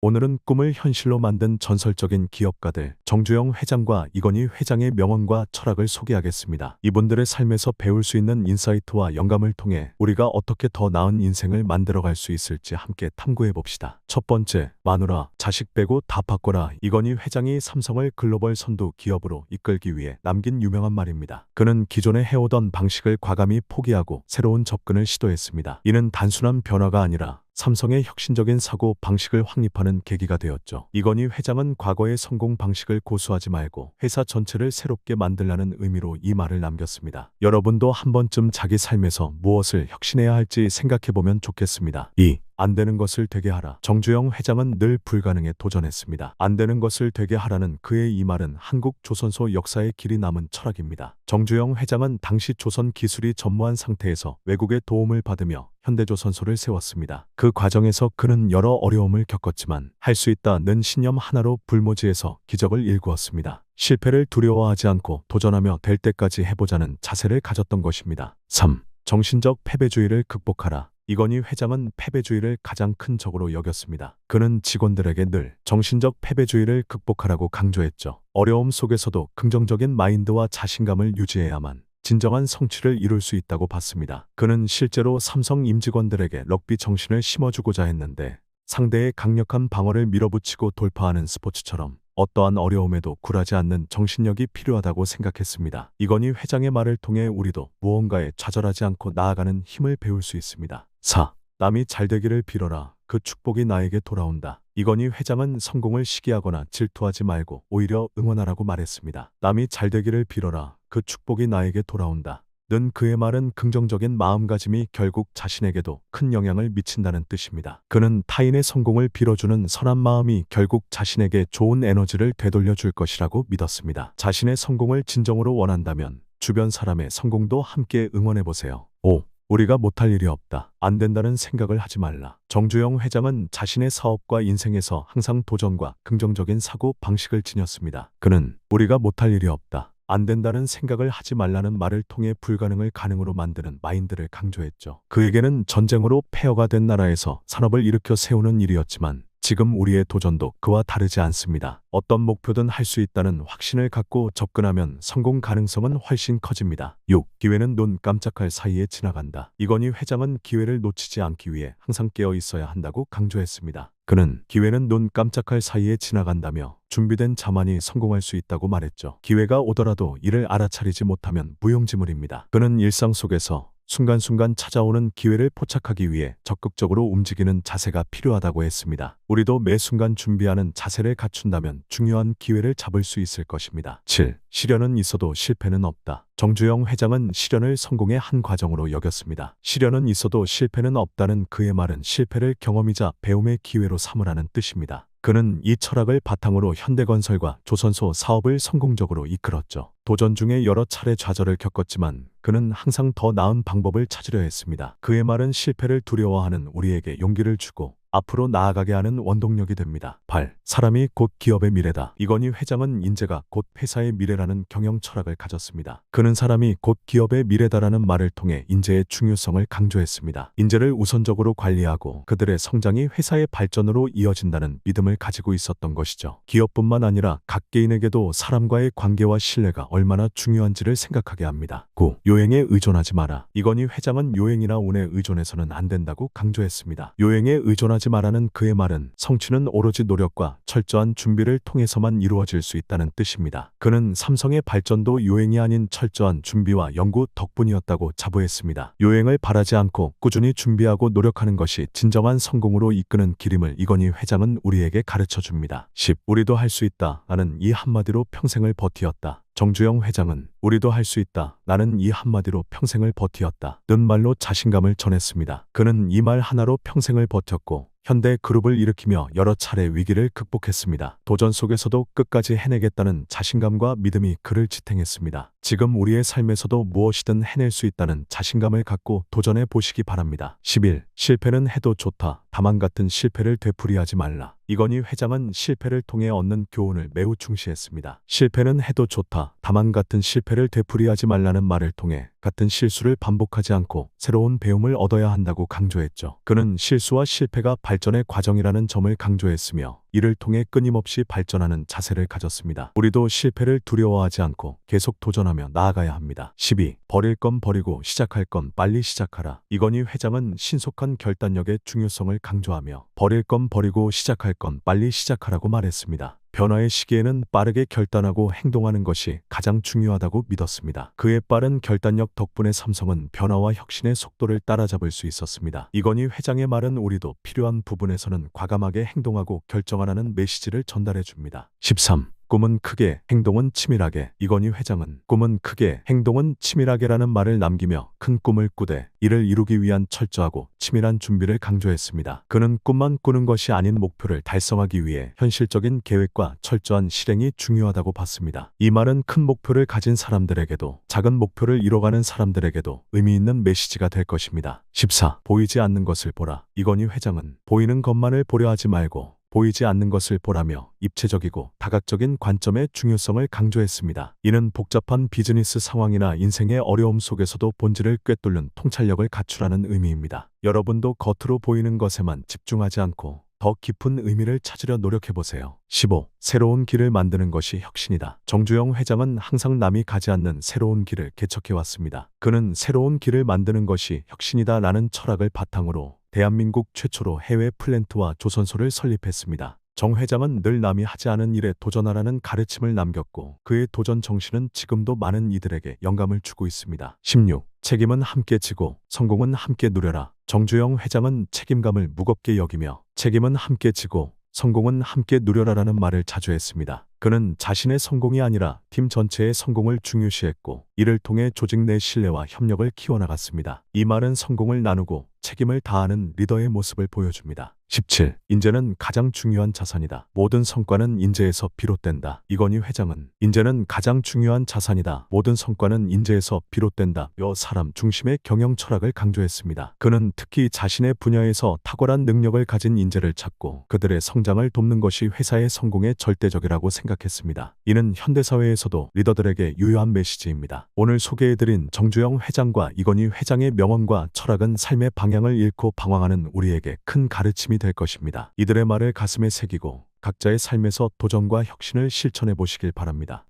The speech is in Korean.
오늘은 꿈을 현실로 만든 전설적인 기업가들 정주영 회장과 이건희 회장의 명언과 철학을 소개하겠습니다. 이분들의 삶에서 배울 수 있는 인사이트와 영감을 통해 우리가 어떻게 더 나은 인생을 만들어갈 수 있을지 함께 탐구해 봅시다. 첫 번째, 마누라, 자식 빼고 다 바꿔라. 이건희 회장이 삼성을 글로벌 선두 기업으로 이끌기 위해 남긴 유명한 말입니다. 그는 기존에 해오던 방식을 과감히 포기하고 새로운 접근을 시도했습니다. 이는 단순한 변화가 아니라 삼성의 혁신적인 사고 방식을 확립하는 계기가 되었죠. 이건희 회장은 과거의 성공 방식을 고수하지 말고 회사 전체를 새롭게 만들라는 의미로 이 말을 남겼습니다. 여러분도 한 번쯤 자기 삶에서 무엇을 혁신해야 할지 생각해보면 좋겠습니다. 2. 안 되는 것을 되게 하라. 정주영 회장은 늘 불가능에 도전했습니다. 안 되는 것을 되게 하라는 그의 이 말은 한국 조선소 역사의 길이 남은 철학입니다. 정주영 회장은 당시 조선 기술이 전무한 상태에서 외국의 도움을 받으며 현대조선소를 세웠습니다. 그 과정에서 그는 여러 어려움을 겪었지만 할 수 있다는 신념 하나로 불모지에서 기적을 일구었습니다. 실패를 두려워하지 않고 도전하며 될 때까지 해보자는 자세를 가졌던 것입니다. 3. 정신적 패배주의를 극복하라. 이건희 회장은 패배주의를 가장 큰 적으로 여겼습니다. 그는 직원들에게 늘 정신적 패배주의를 극복하라고 강조했죠. 어려움 속에서도 긍정적인 마인드와 자신감을 유지해야만 진정한 성취를 이룰 수 있다고 봤습니다. 그는 실제로 삼성 임직원들에게 럭비 정신을 심어주고자 했는데 상대의 강력한 방어를 밀어붙이고 돌파하는 스포츠처럼 어떠한 어려움에도 굴하지 않는 정신력이 필요하다고 생각했습니다. 이건희 회장의 말을 통해 우리도 무언가에 좌절하지 않고 나아가는 힘을 배울 수 있습니다. 4. 남이 잘되기를 빌어라. 그 축복이 나에게 돌아온다. 이건희 회장은 성공을 시기하거나 질투하지 말고 오히려 응원하라고 말했습니다. 남이 잘되기를 빌어라. 그 축복이 나에게 돌아온다. 는 그의 말은 긍정적인 마음가짐이 결국 자신에게도 큰 영향을 미친다는 뜻입니다. 그는 타인의 성공을 빌어주는 선한 마음이 결국 자신에게 좋은 에너지를 되돌려 줄 것이라고 믿었습니다. 자신의 성공을 진정으로 원한다면 주변 사람의 성공도 함께 응원해보세요. 5. 우리가 못할 일이 없다. 안 된다는 생각을 하지 말라. 정주영 회장은 자신의 사업과 인생에서 항상 도전과 긍정적인 사고 방식을 지녔습니다. 그는 우리가 못할 일이 없다. 안 된다는 생각을 하지 말라는 말을 통해 불가능을 가능으로 만드는 마인드를 강조했죠. 그에게는 전쟁으로 폐허가 된 나라에서 산업을 일으켜 세우는 일이었지만 지금 우리의 도전도 그와 다르지 않습니다. 어떤 목표든 할 수 있다는 확신을 갖고 접근하면 성공 가능성은 훨씬 커집니다. 6. 기회는 눈 깜짝할 사이에 지나간다. 이건희 회장은 기회를 놓치지 않기 위해 항상 깨어 있어야 한다고 강조했습니다. 그는 기회는 눈 깜짝할 사이에 지나간다며 준비된 자만이 성공할 수 있다고 말했죠. 기회가 오더라도 이를 알아차리지 못하면 무용지물입니다. 그는 일상 속에서 순간순간 찾아오는 기회를 포착하기 위해 적극적으로 움직이는 자세가 필요하다고 했습니다. 우리도 매 순간 준비하는 자세를 갖춘다면 중요한 기회를 잡을 수 있을 것입니다. 7. 시련은 있어도 실패는 없다. 정주영 회장은 시련을 성공의 한 과정으로 여겼습니다. 시련은 있어도 실패는 없다는 그의 말은 실패를 경험이자 배움의 기회로 삼으라는 뜻입니다. 그는 이 철학을 바탕으로 현대건설과 조선소 사업을 성공적으로 이끌었죠. 도전 중에 여러 차례 좌절을 겪었지만 그는 항상 더 나은 방법을 찾으려 했습니다. 그의 말은 실패를 두려워하는 우리에게 용기를 주고 앞으로 나아가게 하는 원동력이 됩니다. 8. 사람이 곧 기업의 미래다. 이건희 회장은 인재가 곧 회사의 미래라는 경영 철학을 가졌습니다. 그는 사람이 곧 기업의 미래다라는 말을 통해 인재의 중요성을 강조했습니다. 인재를 우선적으로 관리하고 그들의 성장이 회사의 발전으로 이어진다는 믿음을 가지고 있었던 것이죠. 기업뿐만 아니라 각 개인에게도 사람과의 관계와 신뢰가 얼마나 중요한지를 생각하게 합니다. 9. 요행에 의존하지 마라. 이건희 회장은 요행이나 운에 의존해서는 안 된다고 강조했습니다. 요행에 의존하지 말라는 그의 말은 성취는 오로지 노력과 철저한 준비를 통해서만 이루어질 수 있다는 뜻입니다. 그는 삼성의 발전도 요행이 아닌 철저한 준비와 연구 덕분이었다고 자부했습니다. 요행을 바라지 않고 꾸준히 준비하고 노력하는 것이 진정한 성공으로 이끄는 길임을 이건희 회장은 우리에게 가르쳐 줍니다. 10. 우리도 할 수 있다. 나는 이 한마디로 평생을 버티었다. 정주영 회장은 우리도 할 수 있다. 나는 이 한마디로 평생을 버티었다. 는 말로 자신감을 전했습니다. 그는 이 말 하나로 평생을 버텼고 현대 그룹을 일으키며 여러 차례 위기를 극복했습니다. 도전 속에서도 끝까지 해내겠다는 자신감과 믿음이 그를 지탱했습니다. 지금 우리의 삶에서도 무엇이든 해낼 수 있다는 자신감을 갖고 도전해 보시기 바랍니다. 11. 실패는 해도 좋다. 다만 같은 실패를 되풀이하지 말라. 이건희 회장은 실패를 통해 얻는 교훈을 매우 중시했습니다. 실패는 해도 좋다. 다만 같은 실패를 되풀이하지 말라는 말을 통해 같은 실수를 반복하지 않고 새로운 배움을 얻어야 한다고 강조했죠. 그는 실수와 실패가 발전의 과정이라는 점을 강조했으며 이를 통해 끊임없이 발전하는 자세를 가졌습니다. 우리도 실패를 두려워하지 않고 계속 도전하며 나아가야 합니다. 12. 버릴 건 버리고 시작할 건 빨리 시작하라. 이건희 회장은 신속한 결단력의 중요성을 강조하며 버릴 건 버리고 시작할 건 빨리 시작하라고 말했습니다. 변화의 시기에는 빠르게 결단하고 행동하는 것이 가장 중요하다고 믿었습니다. 그의 빠른 결단력 덕분에 삼성은 변화와 혁신의 속도를 따라잡을 수 있었습니다. 이건희 회장의 말은 우리도 필요한 부분에서는 과감하게 행동하고 결정하라는 메시지를 전달해 줍니다. 13. 꿈은 크게, 행동은 치밀하게. 이건희 회장은 꿈은 크게, 행동은 치밀하게라는 말을 남기며 큰 꿈을 꾸되 이를 이루기 위한 철저하고 치밀한 준비를 강조했습니다. 그는 꿈만 꾸는 것이 아닌 목표를 달성하기 위해 현실적인 계획과 철저한 실행이 중요하다고 봤습니다. 이 말은 큰 목표를 가진 사람들에게도 작은 목표를 이뤄가는 사람들에게도 의미 있는 메시지가 될 것입니다. 14. 보이지 않는 것을 보라. 이건희 회장은 보이는 것만을 보려 하지 말고 보이지 않는 것을 보라며 입체적이고 다각적인 관점의 중요성을 강조했습니다. 이는 복잡한 비즈니스 상황이나 인생의 어려움 속에서도 본질을 꿰뚫는 통찰력을 갖추라는 의미입니다. 여러분도 겉으로 보이는 것에만 집중하지 않고 더 깊은 의미를 찾으려 노력해보세요. 15. 새로운 길을 만드는 것이 혁신이다. 정주영 회장은 항상 남이 가지 않는 새로운 길을 개척해왔습니다. 그는 새로운 길을 만드는 것이 혁신이다 라는 철학을 바탕으로 대한민국 최초로 해외 플랜트와 조선소를 설립했습니다. 정 회장은 늘 남이 하지 않은 일에 도전하라는 가르침을 남겼고 그의 도전 정신은 지금도 많은 이들에게 영감을 주고 있습니다. 16. 책임은 함께 지고 성공은 함께 누려라. 정주영 회장은 책임감을 무겁게 여기며 책임은 함께 지고 성공은 함께 누려라라는 말을 자주 했습니다. 그는 자신의 성공이 아니라 팀 전체의 성공을 중요시했고 이를 통해 조직 내 신뢰와 협력을 키워나갔습니다. 이 말은 성공을 나누고 책임을 다하는 리더의 모습을 보여줍니다. 17. 인재는 가장 중요한 자산이다. 모든 성과는 인재에서 비롯된다. 이건희 회장은 인재는 가장 중요한 자산이다. 모든 성과는 인재에서 비롯된다. 여 사람 중심의 경영 철학을 강조했습니다. 그는 특히 자신의 분야에서 탁월한 능력을 가진 인재를 찾고 그들의 성장을 돕는 것이 회사의 성공에 절대적이라고 생각했습니다. 이는 현대사회에서도 리더들에게 유효한 메시지입니다. 오늘 소개해드린 정주영 회장과 이건희 회장의 명언과 철학은 삶의 방향을 잃고 방황하는 우리에게 큰 가르침이 될 것입니다. 이들의 말을 가슴에 새기고 각자의 삶에서 도전과 혁신을 실천해 보시길 바랍니다.